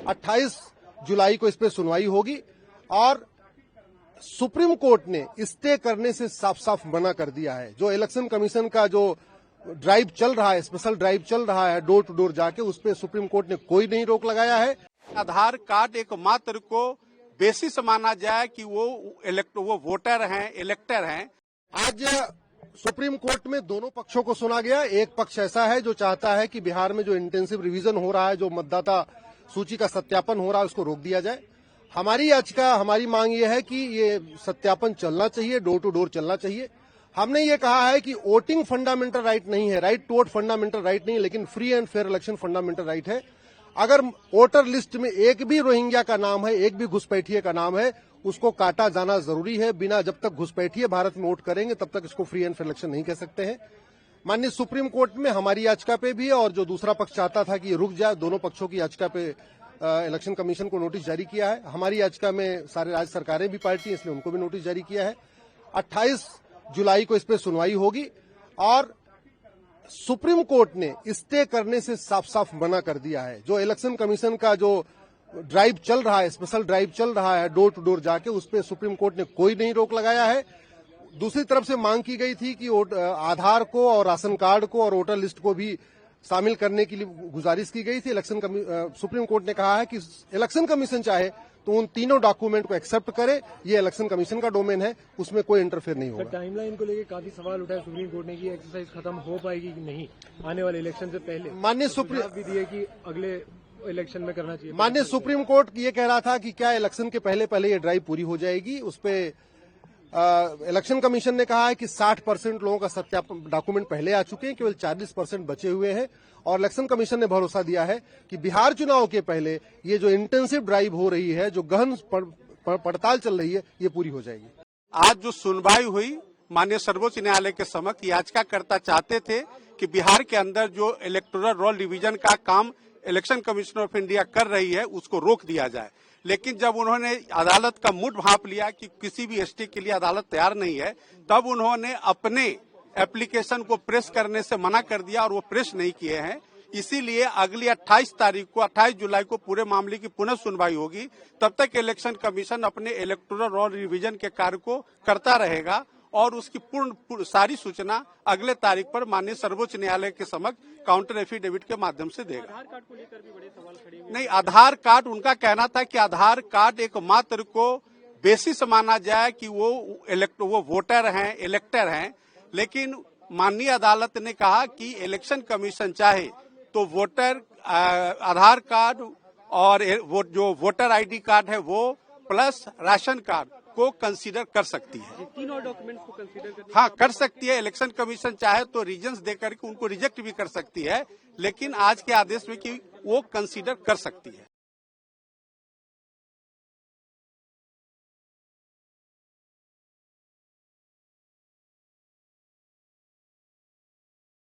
28 जुलाई को इस पे सुनवाई होगी और सुप्रीम कोर्ट ने स्टे करने से साफ साफ मना कर दिया है। जो इलेक्शन कमीशन का जो ड्राइव चल रहा है, स्पेशल ड्राइव चल रहा है डोर टू डोर जाके, उस पे सुप्रीम कोर्ट ने कोई नहीं रोक लगाया है। आधार कार्ड एक मात्र को बेसिस माना जाए कि वो वोटर हैं, इलेक्टर हैं। आज सुप्रीम कोर्ट में दोनों पक्षों को सुना गया। एक पक्ष ऐसा है जो चाहता है कि बिहार में जो इंटेंसिव रिवीजन हो रहा है, जो मतदाता सूची का सत्यापन हो रहा है, उसको रोक दिया जाए। हमारी याचिका, हमारी मांग ये है कि ये सत्यापन चलना चाहिए, डोर टू डोर चलना चाहिए। हमने ये कहा है कि वोटिंग फंडामेंटल राइट नहीं है, right to vote fundamental right नहीं है, लेकिन free and fair election fundamental right है। अगर वोटर लिस्ट में एक भी रोहिंग्या का नाम है, एक भी घुसपैठिए का नाम है, उसको काटा जाना जरूरी है। बिना जब तक घुसपैठिए भारत में वोट करेंगे तब तक इसको फ्री एंड फेयर इलेक्शन नहीं कह सकते हैं। माननीय सुप्रीम कोर्ट में हमारी याचिका पे भी और जो दूसरा पक्ष चाहता था कि ये रुक जाए, दोनों पक्षों की याचिका पे इलेक्शन कमीशन को नोटिस जारी किया है। हमारी याचिका में सारे राज्य सरकारें भी पार्टी, इसलिए उनको भी नोटिस जारी किया है। 28 जुलाई को इस पे सुनवाई होगी और सुप्रीम कोर्ट ने स्टे करने से साफ साफ मना कर दिया है। जो इलेक्शन कमीशन का जो ड्राइव चल रहा है, स्पेशल ड्राइव चल रहा है डोर टू डोर जाके, उस पे सुप्रीम कोर्ट ने कोई नहीं रोक लगाया है। दूसरी तरफ से मांग की गई थी कि आधार को और राशन कार्ड को और वोटर लिस्ट को भी शामिल करने के लिए गुजारिश की गई थी। सुप्रीम कोर्ट ने कहा है कि इलेक्शन कमीशन चाहे तो उन तीनों डॉक्यूमेंट को एक्सेप्ट करे, ये इलेक्शन कमीशन का डोमेन है, उसमें कोई इंटरफेयर नहीं होगा। टाइमलाइन को लेकर काफी सवाल उठाए सुप्रीम कोर्ट ने कि एक्सरसाइज खत्म हो पाएगी कि नहीं आने वाले इलेक्शन से पहले। माननीय सुप्रीम भी दिए कि अगले इलेक्शन में करना चाहिए। माननीय सुप्रीम कोर्ट ये कह रहा था कि क्या इलेक्शन के पहले पहले ये ड्राइव पूरी हो जाएगी। उस पे इलेक्शन कमीशन ने कहा है कि 60% लोगों का सत्यापन डॉक्यूमेंट पहले आ चुके हैं, केवल 40% बचे हुए हैं। और इलेक्शन कमीशन ने भरोसा दिया है कि बिहार चुनाव के पहले ये जो इंटेंसिव ड्राइव हो रही है, जो गहन पड़ताल चल रही है, ये पूरी हो जाएगी। आज जो सुनवाई हुई माननीय सर्वोच्च न्यायालय के समक्ष, याचिकाकर्ता चाहते थे कि बिहार के अंदर जो इलेक्टोरल रोल डिवीजन का काम इलेक्शन कमीशन ऑफ इंडिया कर रही है, उसको रोक दिया जाए। लेकिन जब उन्होंने अदालत का मुड भांप लिया कि किसी भी स्टे के लिए अदालत तैयार नहीं है, तब उन्होंने अपने एप्लीकेशन को प्रेस करने से मना कर दिया और वो प्रेस नहीं किए हैं। इसीलिए अगली 28 जुलाई को पूरे मामले की पुनः सुनवाई होगी। तब तक इलेक्शन कमीशन अपने इलेक्टोरल रोल रिवीजन के कार्य को करता रहेगा और उसकी पूर्ण सारी सूचना अगले तारीख पर माननीय सर्वोच्च न्यायालय के समक्ष काउंटर एफिडेविट के माध्यम से देगा। आधार कार्ड को लेकर भी बड़े सवाल खड़े हुए। नहीं, आधार कार्ड, उनका कहना था कि आधार कार्ड एक मात्र को बेसिस माना जाए कि वो वोटर हैं, इलेक्टर हैं। लेकिन माननीय अदालत ने कहा कि इलेक्शन कमीशन चाहे तो वोटर आधार कार्ड और जो वोटर आईडी कार्ड है वो प्लस राशन कार्ड को कंसीडर कर सकती है। तीनों डॉक्यूमेंट्स को कंसीडर करने, हाँ, कर सकती है। इलेक्शन कमीशन चाहे तो रीजन्स देकर के उनको रिजेक्ट भी कर सकती है, लेकिन आज के आदेश में कि वो कंसीडर कर सकती है।